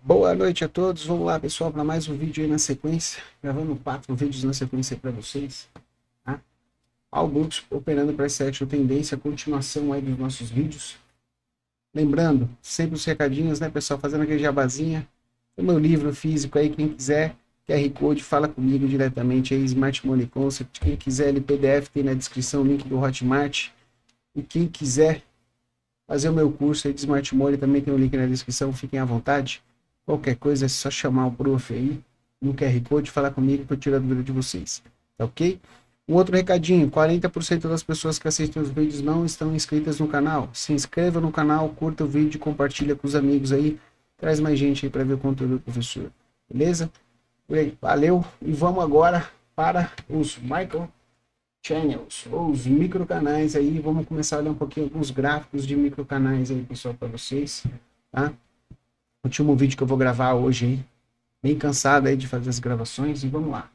Boa noite a todos. Vamos lá, pessoal, para mais um vídeo aí na sequência. Gravando 4 vídeos na sequência para vocês. Tá? All Books operando para Action Tendência, a continuação aí dos nossos vídeos. Lembrando, sempre os recadinhos, né, pessoal? Fazendo aquele jabazinha. O meu livro físico aí, quem quiser, QR Code, fala comigo diretamente aí, Smart Money Concept. Quem quiser, ele PDF tem na descrição o link do Hotmart. E quem quiser fazer o meu curso aí de Smart Money, também tem o link na descrição, fiquem à vontade. Qualquer coisa é só chamar o prof aí no QR Code, falar comigo que eu tiro a dúvida de vocês. Tá ok? Um outro recadinho, 40% das pessoas que assistem os vídeos não estão inscritas no canal. Se inscreva no canal, curta o vídeo, compartilha com os amigos aí. Traz mais gente aí para ver o conteúdo do professor. Beleza? Valeu e vamos agora para os micro channels, ou os microcanais aí. Vamos começar a olhar um pouquinho alguns gráficos de microcanais aí, pessoal, para vocês, tá? Último vídeo que eu vou gravar hoje aí. Bem cansado aí de fazer as gravações e vamos lá.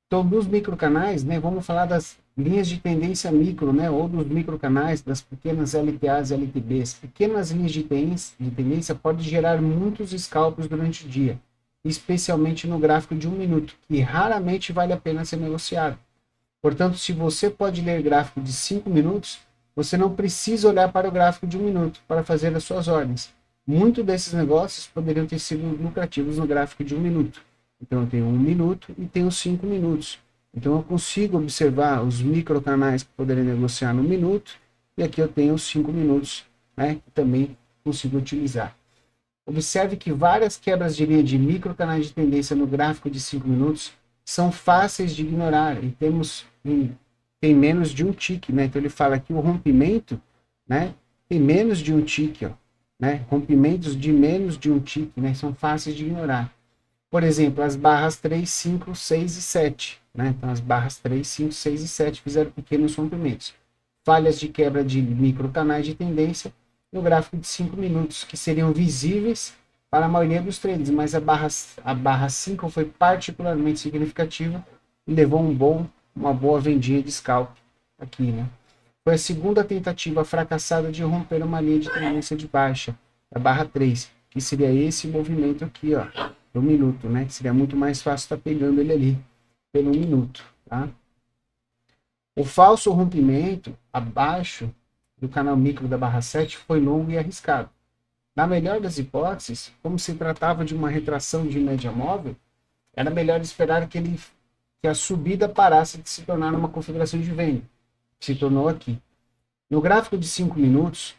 Então, dos microcanais, né, vamos falar das linhas de tendência micro, né, ou dos microcanais, das pequenas LTAs e LTBs. Pequenas linhas de tendência podem gerar muitos scalpers durante o dia, especialmente no gráfico de 1 minuto, que raramente vale a pena ser negociado. Portanto, se você pode ler gráfico de 5 minutos, você não precisa olhar para o gráfico de 1 minuto para fazer as suas ordens. Muitos desses negócios poderiam ter sido lucrativos no gráfico de 1 minuto. Então, eu tenho 1 minuto e tenho 5 minutos. Então, eu consigo observar os microcanais que poderiam negociar no minuto, e aqui eu tenho os 5 minutos, né, que também consigo utilizar. Observe que várias quebras de linha de microcanais de tendência no gráfico de 5 minutos são fáceis de ignorar e tem menos de um tique, né? Então ele fala que o rompimento, né, tem menos de um tique, ó, né? Rompimentos de menos de um tique, né, são fáceis de ignorar. Por exemplo, as barras 3, 5, 6 e 7, né? Então as barras 3, 5, 6 e 7 fizeram pequenos rompimentos. Falhas de quebra de microcanais de tendência no gráfico de 5 minutos, que seriam visíveis para a maioria dos traders, mas a barra 5 foi particularmente significativa e levou uma boa vendinha de scalp aqui, né? Foi a segunda tentativa fracassada de romper uma linha de tendência de baixa, a barra 3, que seria esse movimento aqui, ó, do minuto, né? Que seria muito mais fácil estar pegando ele ali pelo minuto, tá? O falso rompimento abaixo do canal micro da barra 7 foi longo e arriscado. Na melhor das hipóteses, como se tratava de uma retração de média móvel, era melhor esperar que a subida parasse de se tornar uma configuração de venda, que se tornou aqui. No gráfico de 5 minutos,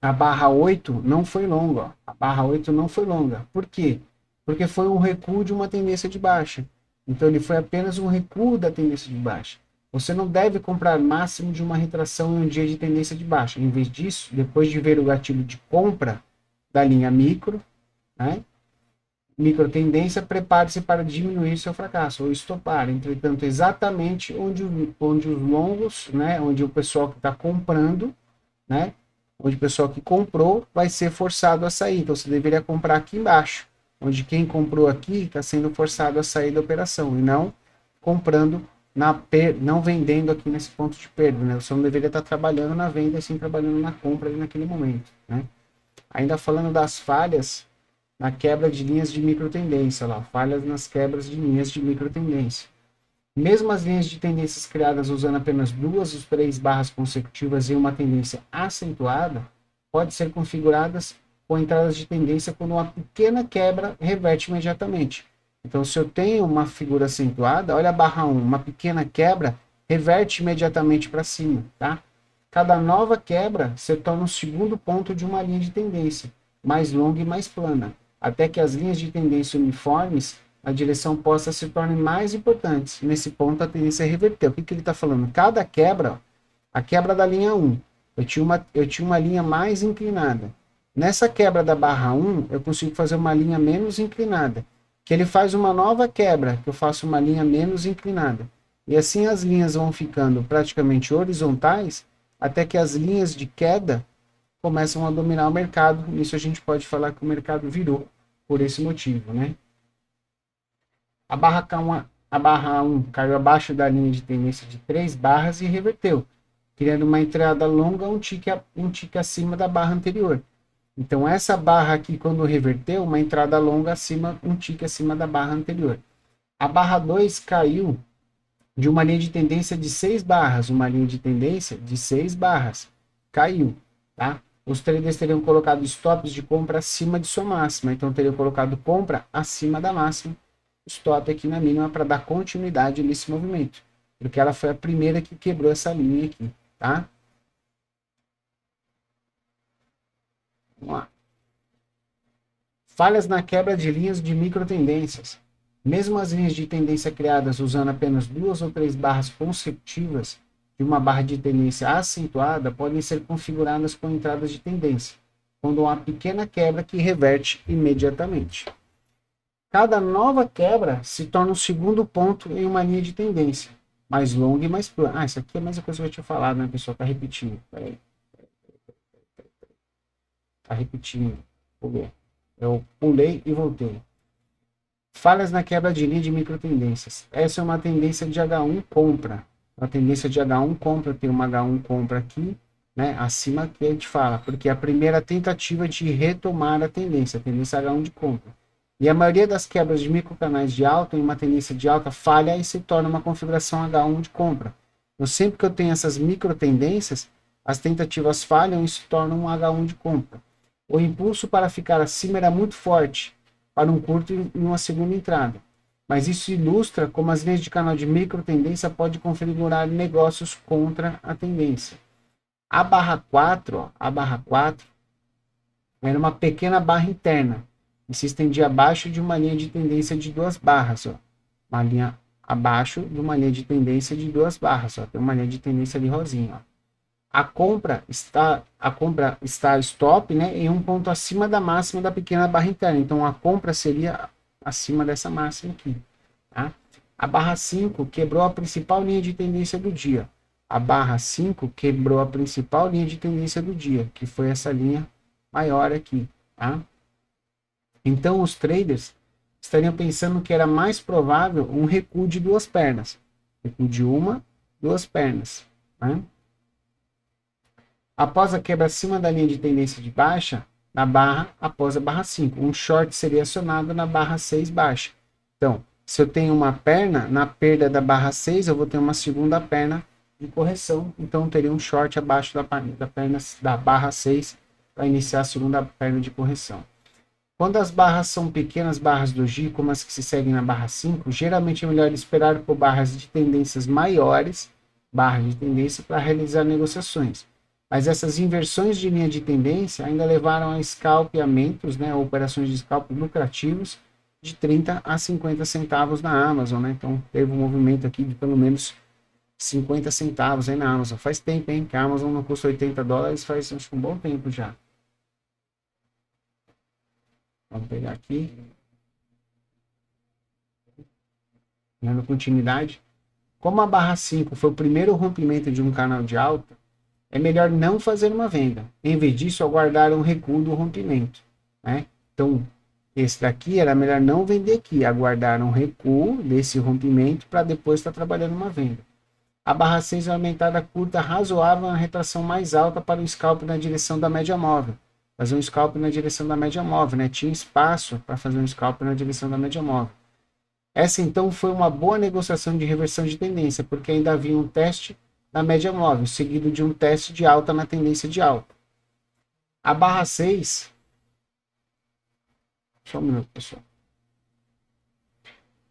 a barra 8 não foi longa. Ó. A barra 8 não foi longa. Por quê? Porque foi um recuo de uma tendência de baixa. Então ele foi apenas um recuo da tendência de baixa. Você não deve comprar máximo de uma retração em um dia de tendência de baixa. Em vez disso, depois de ver o gatilho de compra da linha micro, né, micro tendência, prepare-se para diminuir seu fracasso ou estopar. Entretanto, exatamente onde os longos, né, onde o pessoal que está comprando, né, onde o pessoal que comprou vai ser forçado a sair. Então, você deveria comprar aqui embaixo, onde quem comprou aqui está sendo forçado a sair da operação e não comprando não vendendo aqui nesse ponto de perda, né? Você não deveria estar trabalhando na venda, sim trabalhando na compra ali naquele momento, né? Ainda falando das falhas na quebra de linhas de microtendência, lá, falhas nas quebras de linhas de microtendência. Mesmo as linhas de tendências criadas usando apenas 2 ou 3 barras consecutivas em uma tendência acentuada, podem ser configuradas com entradas de tendência quando uma pequena quebra reverte imediatamente. Então, se eu tenho uma figura acentuada, olha a barra 1, uma pequena quebra, reverte imediatamente para cima, tá? Cada nova quebra se torna um segundo ponto de uma linha de tendência, mais longa e mais plana, até que as linhas de tendência uniformes, a direção oposta se tornem mais importantes. Nesse ponto, a tendência é reverter. O que ele está falando? Cada quebra, a quebra da linha 1, eu tinha uma linha mais inclinada. Nessa quebra da barra 1, eu consigo fazer uma linha menos inclinada, que ele faz uma nova quebra, que eu faço uma linha menos inclinada. E assim as linhas vão ficando praticamente horizontais, até que as linhas de queda começam a dominar o mercado. Nisso a gente pode falar que o mercado virou por esse motivo, né? A barra 1 caiu abaixo da linha de tendência de 3 barras e reverteu, criando uma entrada longa um tique acima da barra anterior. Então essa barra aqui, quando reverteu, uma entrada longa acima, um tique acima da barra anterior. A barra 2 caiu de uma linha de tendência de 6 barras, uma linha de tendência de 6 barras. Caiu, tá? Os traders teriam colocado stops de compra acima de sua máxima, então teriam colocado compra acima da máxima, stop aqui na mínima para dar continuidade nesse movimento, porque ela foi a primeira que quebrou essa linha aqui, tá? Vamos lá. Falhas na quebra de linhas de microtendências. Mesmo as linhas de tendência criadas usando apenas 2 ou 3 barras consecutivas de uma barra de tendência acentuada podem ser configuradas com entradas de tendência, quando há uma pequena quebra que reverte imediatamente. Cada nova quebra se torna um segundo ponto em uma linha de tendência, mais longa e mais plana. Isso aqui é a mesma coisa que eu tinha falado, né, pessoal? Tá repetindo. Peraí. Tá repetindo. Vou ver. Eu pulei e voltei. Falhas na quebra de linha de microtendências. Essa é uma tendência de H1 compra. A tendência de H1 compra, tem uma H1 compra aqui, né, acima que a gente fala, porque é a primeira tentativa de retomar a tendência H1 de compra. E a maioria das quebras de microcanais de alta, em uma tendência de alta, falha e se torna uma configuração H1 de compra. Então, sempre que eu tenho essas microtendências, as tentativas falham e se tornam um H1 de compra. O impulso para ficar acima era muito forte, para um curto e uma segunda entrada. Mas isso ilustra como as linhas de canal de microtendência podem configurar negócios contra a tendência. A barra 4, ó, a barra 4 era uma pequena barra interna e se estendia abaixo de uma linha de tendência de 2 barras. Ó. Uma linha abaixo de uma linha de tendência de 2 barras. Ó. Tem uma linha de tendência ali rosinha. Ó. A compra está stop, né, em um ponto acima da máxima da pequena barra interna. Então a compra seria acima dessa máxima aqui. Tá? A barra 5 quebrou a principal linha de tendência do dia. A barra 5 quebrou a principal linha de tendência do dia, que foi essa linha maior aqui. Tá? Então os traders estariam pensando que era mais provável um recuo de 2 pernas. Recuo de 1, 2 pernas. Tá? Após a quebra acima da linha de tendência de baixa, na barra, após a barra 5. Um short seria acionado na barra 6 baixa. Então, se eu tenho uma perna, na perda da barra 6, eu vou ter uma segunda perna de correção. Então, eu teria um short abaixo da barra 6 para iniciar a segunda perna de correção. Quando as barras são pequenas barras doji, como as que se seguem na barra 5, geralmente é melhor esperar por barras de tendências maiores, barras de tendência, para realizar negociações. Mas essas inversões de linha de tendência ainda levaram a scalpeamentos, né, operações de scalp lucrativos de 30 a 50 centavos na Amazon, né? Então teve um movimento aqui de pelo menos 50 centavos aí na Amazon. Faz tempo, hein, que a Amazon não custa 80 dólares, faz acho, um bom tempo já. Vamos pegar aqui. Dando continuidade. Como a barra 5 foi o primeiro rompimento de um canal de alta, é melhor não fazer uma venda. Em vez disso, aguardar um recuo do rompimento. Né? Então, esse daqui era melhor não vender aqui, aguardar um recuo desse rompimento para depois estar trabalhando uma venda. A barra 6 é uma aumentada curta razoável, uma retração mais alta para um scalp na direção da média móvel. Fazer um scalp na direção da média móvel, né? Tinha espaço para fazer um scalp na direção da média móvel. Essa então foi uma boa negociação de reversão de tendência, porque ainda havia um teste na média móvel, seguido de um teste de alta na tendência de alta. A barra 6, só um minuto, pessoal.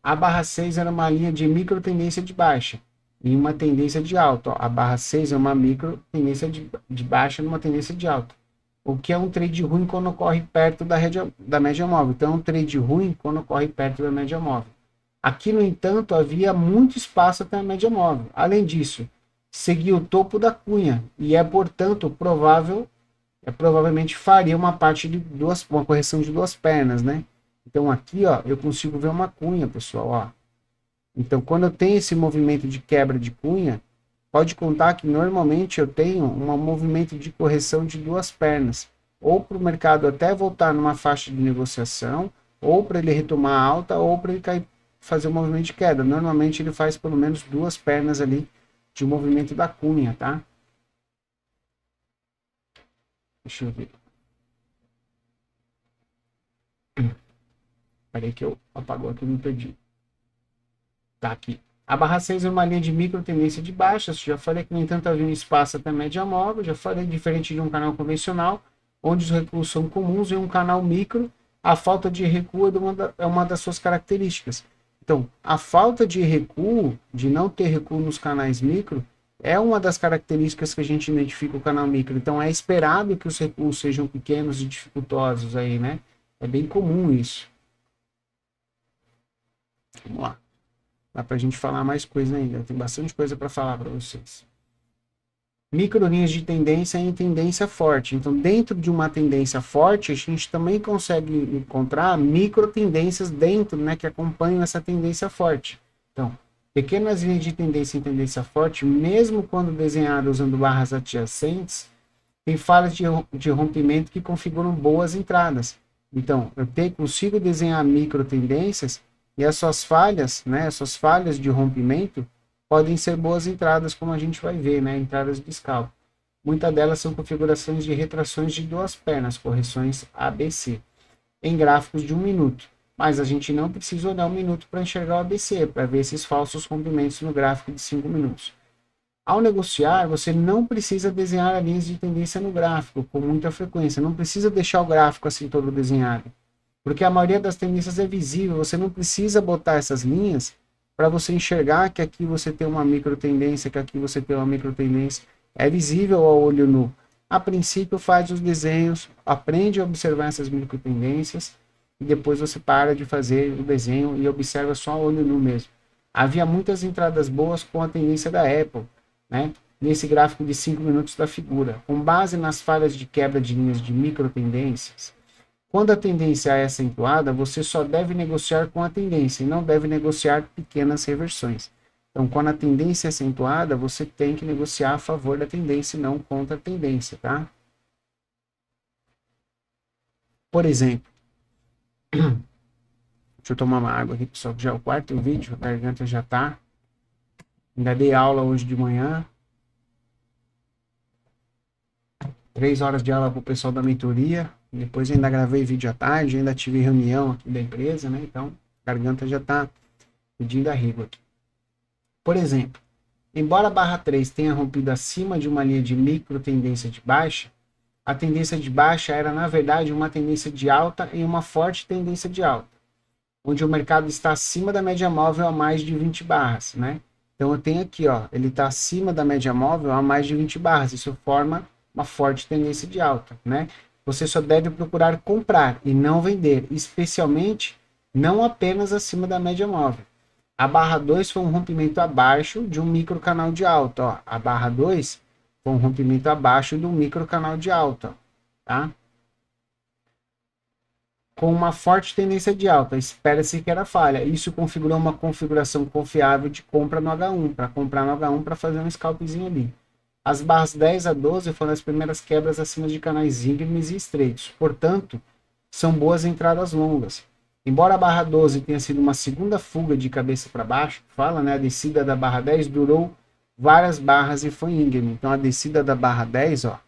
A barra 6 era uma linha de micro tendência de baixa e uma tendência de alta. Ó, a barra 6 é uma micro tendência de baixa numa tendência de alta. O que é um trade ruim quando ocorre perto da média móvel. Então, é um trade ruim quando ocorre perto da média móvel. Aqui, no entanto, havia muito espaço até a média móvel. Além disso, seguia o topo da cunha e portanto, provavelmente faria uma correção de 2 pernas, né? Então, aqui, ó, eu consigo ver uma cunha, pessoal, ó. Então, quando eu tenho esse movimento de quebra de cunha, pode contar que normalmente eu tenho um movimento de correção de 2 pernas, ou para o mercado até voltar numa faixa de negociação, ou para ele retomar alta, ou para ele fazer um movimento de queda. Normalmente ele faz pelo menos 2 pernas ali de movimento da cunha, tá? Deixa eu ver. Peraí que eu apagou aqui, me perdi. Tá aqui. A barra 6 é uma linha de micro tendência de baixa. Já falei que, no entanto, havia um espaço até média móvel. Já falei, diferente de um canal convencional, onde os recuos são comuns, em um canal micro, a falta de recuo é uma das suas características. Então, a falta de recuo, de não ter recuo nos canais micro, é uma das características que a gente identifica o canal micro. Então, é esperado que os recuos sejam pequenos e dificultosos aí, né? É bem comum isso. Vamos lá. Dá para a gente falar mais coisa ainda. Tem bastante coisa para falar para vocês. Microlinhas de tendência em tendência forte. Então, dentro de uma tendência forte, a gente também consegue encontrar micro tendências dentro, né, que acompanham essa tendência forte. Então, pequenas linhas de tendência em tendência forte, mesmo quando desenhadas usando barras adjacentes, tem falhas de rompimento que configuram boas entradas. Então, eu consigo desenhar micro tendências e as suas falhas, né, as suas falhas de rompimento podem ser boas entradas, como a gente vai ver, né, entradas de scalp. Muitas delas são configurações de retrações de duas pernas, correções ABC, em gráficos de 1 minuto. Mas a gente não precisa olhar 1 minuto para enxergar o ABC, para ver esses falsos rompimentos no gráfico de 5 minutos. Ao negociar, você não precisa desenhar linhas de tendência no gráfico com muita frequência. Não precisa deixar o gráfico assim todo desenhado. Porque a maioria das tendências é visível. Você não precisa botar essas linhas para você enxergar que aqui você tem uma micro tendência, que aqui você tem uma micro tendência. É visível ao olho nu. A princípio, faz os desenhos, aprende a observar essas micro tendências e depois você para de fazer o desenho e observa só o olho nu mesmo. Havia muitas entradas boas com a tendência da Apple, né? Nesse gráfico de 5 minutos da figura, com base nas falhas de quebra de linhas de micro tendências. Quando a tendência é acentuada, você só deve negociar com a tendência e não deve negociar pequenas reversões. Então, quando a tendência é acentuada, você tem que negociar a favor da tendência e não contra a tendência, tá? Por exemplo, deixa eu tomar uma água aqui, pessoal, que já é o 4º vídeo, a garganta já tá. Ainda dei aula hoje de manhã. 3 horas de aula para o pessoal da mentoria. Depois ainda gravei vídeo à tarde, ainda tive reunião aqui da empresa, né? Então, a garganta já tá pedindo arrego aqui. Por exemplo, embora a barra 3 tenha rompido acima de uma linha de micro tendência de baixa, a tendência de baixa era, na verdade, uma tendência de alta em uma forte tendência de alta, onde o mercado está acima da média móvel a mais de 20 barras, né? Então eu tenho aqui, ó, ele está acima da média móvel a mais de 20 barras, isso forma uma forte tendência de alta, né? Você só deve procurar comprar e não vender, especialmente não apenas acima da média móvel. A barra 2 foi um rompimento abaixo de um micro canal de alta, ó. A barra 2 foi um rompimento abaixo de um micro canal de alta, tá? Com uma forte tendência de alta, espera-se que era falha. Isso configurou uma configuração confiável de compra no H1, para comprar no H1 para fazer um scalpzinho ali. As barras 10 a 12 foram as primeiras quebras acima de canais íngremes e estreitos, portanto, são boas entradas longas. Embora a barra 12 tenha sido uma segunda fuga de cabeça para baixo, fala, né, a descida da barra 10 durou várias barras e foi íngreme. Então a descida da barra 10, ó,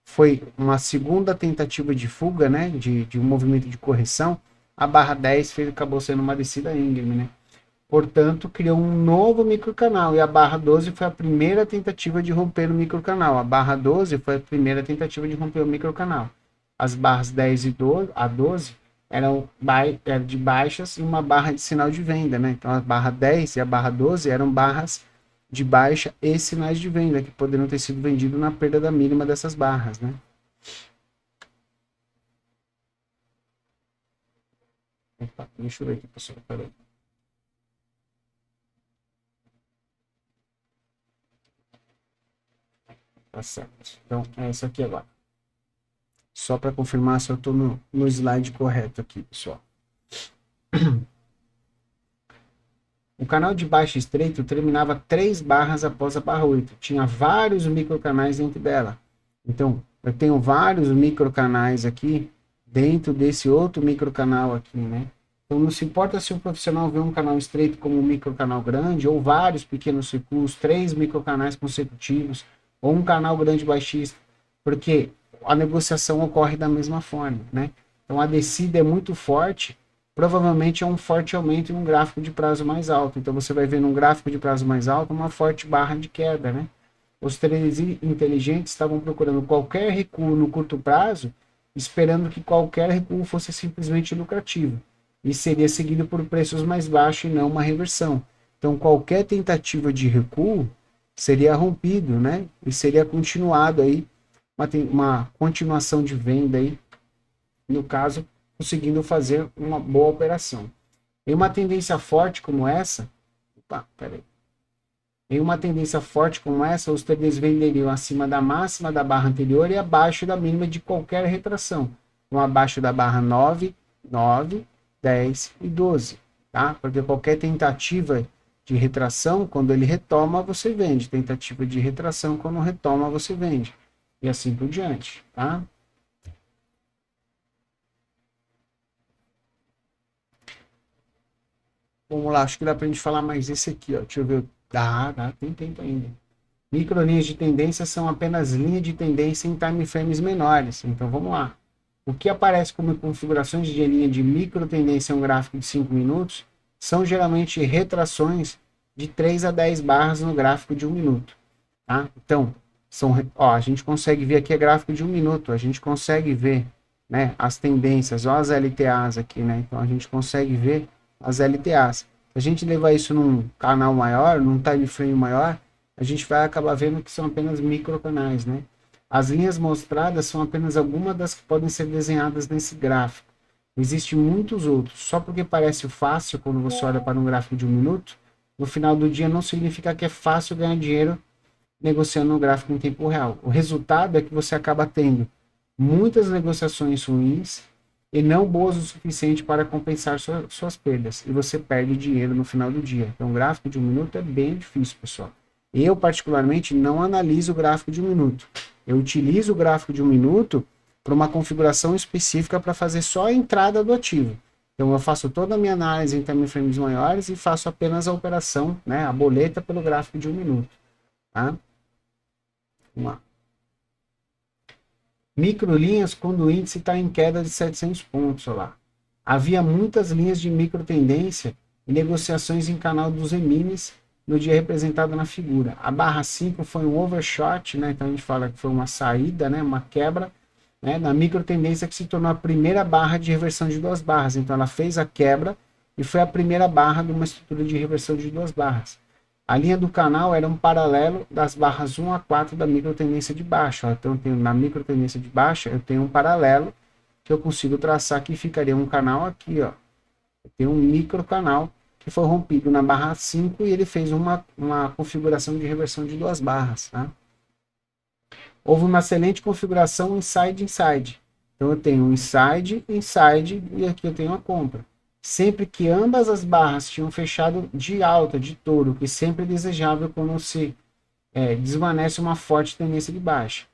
foi uma segunda tentativa de fuga, né, de um movimento de correção. A barra 10 acabou sendo uma descida íngreme, né? Portanto, criou um novo microcanal e a barra 12 foi a primeira tentativa de romper o microcanal. A barra 12 foi a primeira tentativa de romper o microcanal. As barras 10 e 12, a 12 eram de baixas e uma barra de sinal de venda, né? Então a barra 10 e a barra 12 eram barras de baixa e sinais de venda que poderiam ter sido vendidos na perda da mínima dessas barras, né? Opa, deixa eu ver aqui, pessoal. Peraí. Tá certo. Então, é essa aqui agora. Só para confirmar se eu estou no slide correto aqui, pessoal. O canal de baixo estreito terminava 3 barras após a barra 8. Tinha vários microcanais dentro dela. Então, eu tenho vários microcanais aqui dentro desse outro microcanal aqui, né? Então, não se importa se o profissional vê um canal estreito como um microcanal grande, ou vários pequenos recuos, 3 microcanais consecutivos, ou um canal grande baixista, porque a negociação ocorre da mesma forma, né? Então, a descida é muito forte, provavelmente é um forte aumento em um gráfico de prazo mais alto. Então você vai ver num gráfico de prazo mais alto uma forte barra de queda, né? Os traders inteligentes estavam procurando qualquer recuo no curto prazo, esperando que qualquer recuo fosse simplesmente lucrativo e seria seguido por preços mais baixos e não uma reversão. Então qualquer tentativa de recuo seria rompido, né? E seria continuado aí uma continuação de venda aí, no caso, conseguindo fazer uma boa operação. Em uma tendência forte como essa, em uma tendência forte como essa, os traders venderiam acima da máxima da barra anterior e abaixo da mínima de qualquer retração. Então, abaixo da barra 9, 9, 10 e 12. Tá? Porque qualquer tentativa de retração, quando ele retoma, você vende. Tentativa de retração, quando retoma, você vende. E assim por diante. Tá? Vamos lá, acho que dá para a gente falar mais esse aqui. Ó. Deixa eu ver. Dá, tem tempo ainda. Microlinhas de tendência são apenas linhas de tendência em time frames menores. Então vamos lá. O que aparece como configurações de linha de micro tendência em um gráfico de 5 minutos são geralmente retrações de 3 a 10 barras no gráfico de 1 minuto. Tá? Então, a gente consegue ver aqui a gráfico de 1 minuto. A gente consegue ver, né, as tendências, ó, as LTAs aqui. Né? Então a gente consegue ver as LTAs. Se a gente levar isso num canal maior, num time frame maior, a gente vai acabar vendo que são apenas micro canais, né? As linhas mostradas são apenas algumas das que podem ser desenhadas nesse gráfico. Existem muitos outros. Só porque parece fácil quando você olha para um gráfico de 1 minuto, no final do dia não significa que é fácil ganhar dinheiro negociando um gráfico em tempo real. O resultado é que você acaba tendo muitas negociações ruins e não boas o suficiente para compensar suas perdas. E você perde dinheiro no final do dia. Então, o gráfico de 1 minuto é bem difícil, pessoal. Eu, particularmente, não analiso o gráfico de 1 minuto. Eu utilizo o gráfico de 1 minuto para uma configuração específica para fazer só a entrada do ativo. Então, eu faço toda a minha análise em time frames maiores e faço apenas a operação, né, a boleta pelo gráfico de 1 minuto. Tá? Vamos lá. Microlinhas quando o índice está em queda de 700 pontos. Olha lá. Havia muitas linhas de micro tendência e negociações em canal dos E-minis no dia representado na figura. A barra 5 foi um overshot, né? Então a gente fala que foi uma saída, né? Uma quebra, né? Na micro tendência que se tornou a primeira barra de reversão de 2 barras. Então ela fez a quebra e foi a primeira barra de uma estrutura de reversão de 2 barras. A linha do canal era um paralelo das barras 1 a 4 da micro tendência de baixa. Ó. Então na micro tendência de baixa eu tenho um paralelo que eu consigo traçar que ficaria um canal aqui, ó. Eu tenho um micro canal que foi rompido na barra 5 e ele fez uma configuração de reversão de 2 barras. Tá? Houve uma excelente configuração inside-inside. Então eu tenho um inside e aqui eu tenho a compra. Sempre que ambas as barras tinham fechado de alta, de touro, que sempre é desejável quando se desvanece uma forte tendência de baixa.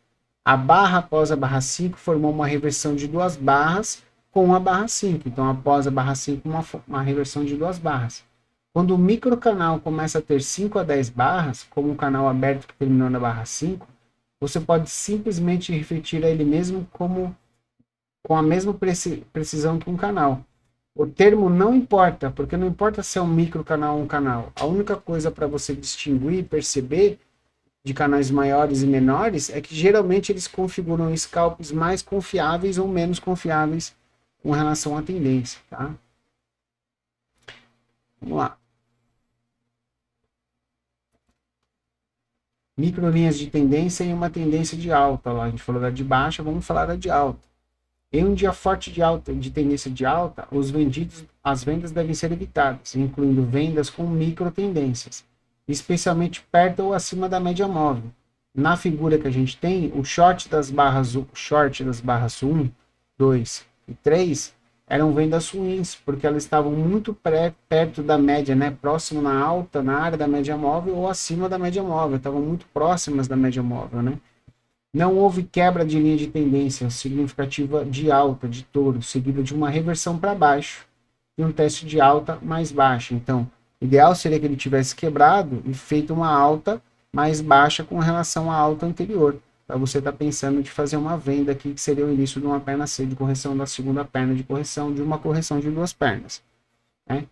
A barra após a barra 5 formou uma reversão de 2 barras com a barra 5. Então, após a barra 5, uma reversão de 2 barras. Quando o microcanal começa a ter 5 a 10 barras, como o canal aberto que terminou na barra 5, você pode simplesmente refletir a ele mesmo com a mesma precisão que um canal. O termo não importa, porque não importa se é um microcanal ou um canal. A única coisa para você distinguir e perceber de canais maiores e menores é que geralmente eles configuram scalps mais confiáveis ou menos confiáveis com relação à tendência, tá? Vamos lá. Microlinhas de tendência e uma tendência de alta. Lá a gente falou da de baixa, vamos falar da de alta. Em um dia forte de tendência de alta, as vendas devem ser evitadas, incluindo vendas com micro tendências, especialmente perto ou acima da média móvel. Na figura que a gente tem, o short das barras 1, 2 e 3 eram vendas ruins, porque elas estavam muito perto da média, né? Próximo na alta, na área da média móvel ou acima da média móvel, estavam muito próximas da média móvel, né? Não houve quebra de linha de tendência significativa de alta, de touro, seguida de uma reversão para baixo e um teste de alta mais baixa. Então, o ideal seria que ele tivesse quebrado e feito uma alta mais baixa com relação à alta anterior. Então você está pensando de fazer uma venda aqui, que seria o início de uma perna C de correção, da segunda perna de correção, de uma correção de duas pernas, né?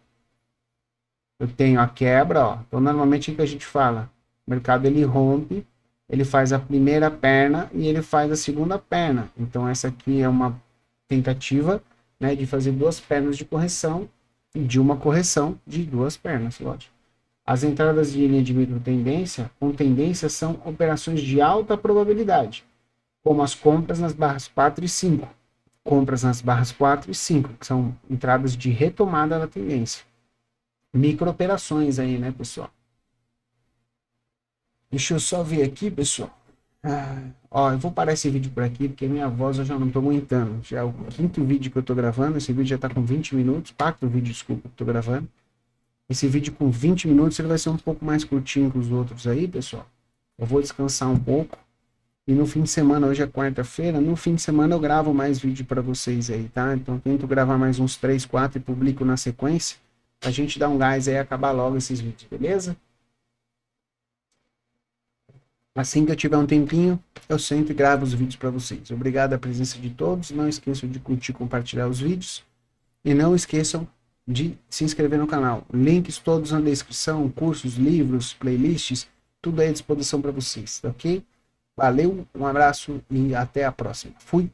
Eu tenho a quebra, ó. Então normalmente o que a gente fala? O mercado ele rompe, ele faz a primeira perna e ele faz a segunda perna. Então essa aqui é uma tentativa, né, de fazer duas pernas de correção e de uma correção de duas pernas, lógico. As entradas de linha de micro tendência com tendência são operações de alta probabilidade, como as compras nas barras 4 e 5. Compras nas barras 4 e 5, que são entradas de retomada da tendência. Micro operações aí, né, pessoal? Deixa eu só ver aqui, pessoal. Ó, eu vou parar esse vídeo por aqui, porque minha voz eu já não tô aguentando. Já é o quinto vídeo que eu tô gravando. Esse vídeo já tá com 20 minutos. Quarto vídeo, desculpa, que eu tô gravando. Esse vídeo com 20 minutos, ele vai ser um pouco mais curtinho que os outros aí, pessoal. Eu vou descansar um pouco. E no fim de semana, hoje é quarta-feira, no fim de semana eu gravo mais vídeo para vocês aí, tá? Então tento gravar mais uns 3, 4 e publico na sequência. Pra gente dar um gás aí e acabar logo esses vídeos, beleza? Assim que eu tiver um tempinho, eu sento e gravo os vídeos para vocês. Obrigado a presença de todos. Não esqueçam de curtir e compartilhar os vídeos. E não esqueçam de se inscrever no canal. Links todos na descrição, cursos, livros, playlists, tudo aí à disposição para vocês, ok? Valeu, um abraço e até a próxima. Fui!